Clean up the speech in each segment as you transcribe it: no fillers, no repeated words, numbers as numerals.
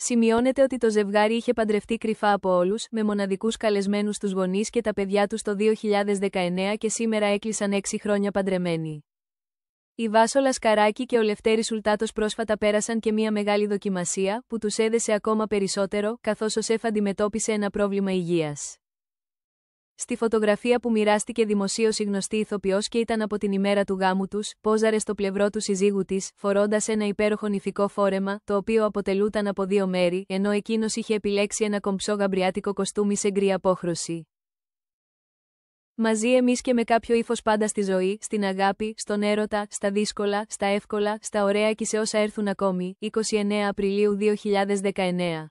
Σημειώνεται ότι το ζευγάρι είχε παντρευτεί κρυφά από όλους, με μοναδικούς καλεσμένους τους γονείς και τα παιδιά τους το 2019 και σήμερα έκλεισαν 6 χρόνια παντρεμένοι. Η Βάσο Λασκαράκη και ο Λευτέρης Σουλτάτος πρόσφατα πέρασαν και μια μεγάλη δοκιμασία, που τους έδεσε ακόμα περισσότερο, καθώς ο Σεφ αντιμετώπισε ένα πρόβλημα υγείας. Στη φωτογραφία που μοιράστηκε δημοσίως η γνωστή ηθοποιός και ήταν από την ημέρα του γάμου τους, πόζαρε στο πλευρό του συζύγου της, φορώντας ένα υπέροχο νηφικό φόρεμα, το οποίο αποτελούταν από 2 μέρη, ενώ εκείνος είχε επιλέξει ένα κομψό γαμπριάτικο κοστούμι σε γκρι απόχρωση. Μαζί εμείς και με κάποιο ύφος πάντα στη ζωή, στην αγάπη, στον έρωτα, στα δύσκολα, στα εύκολα, στα ωραία και σε όσα έρθουν ακόμη. 29 Απριλίου 2019.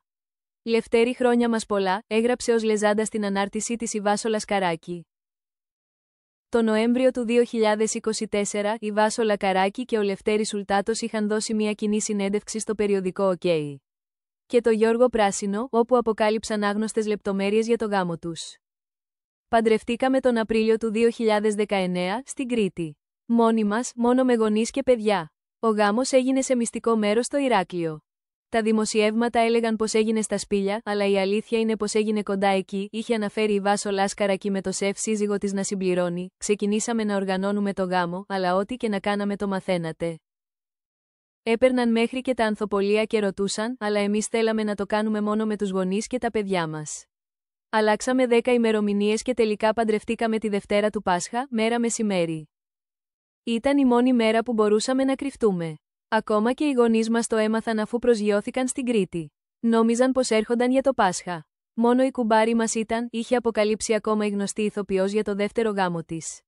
Λευτέρη, χρόνια μας πολλά, έγραψε ως λεζάντα στην ανάρτησή της η Βάσο Λασκαράκη. Το Νοέμβριο του 2024, η Βάσο Λασκαράκη και ο Λευτέρης Σουλτάτος είχαν δώσει μια κοινή συνέντευξη στο περιοδικό OK. Και το Γιώργο Πράσινο, όπου αποκάλυψαν άγνωστες λεπτομέρειες για το γάμο τους. Παντρευτήκαμε τον Απρίλιο του 2019, στην Κρήτη. Μόνοι μας, μόνο με γονείς και παιδιά. Ο γάμος έγινε σε μυστικό μέρος στο Ηράκλειο. Τα δημοσιεύματα έλεγαν πως έγινε στα Σπήλια, αλλά η αλήθεια είναι πως έγινε κοντά εκεί, είχε αναφέρει η Βάσο Λασκαράκη με το Σεφ σύζυγο της να συμπληρώνει. Ξεκινήσαμε να οργανώνουμε το γάμο, αλλά ό,τι και να κάναμε το μαθαίνατε. Έπαιρναν μέχρι και τα ανθοπολία και ρωτούσαν, αλλά εμείς θέλαμε να το κάνουμε μόνο με τους γονείς και τα παιδιά μας. Αλλάξαμε 10 ημερομηνίες και τελικά παντρευτήκαμε τη Δευτέρα του Πάσχα, μέρα μεσημέρι. Ήταν η μόνη μέρα που μπορούσαμε να κρυφτούμε. Ακόμα και οι γονείς μας το έμαθαν αφού προσγειώθηκαν στην Κρήτη. Νόμιζαν πως έρχονταν για το Πάσχα. Μόνο η κουμπάρη μας είχε αποκαλύψει ακόμα η γνωστή ηθοποιός για το δεύτερο γάμο της.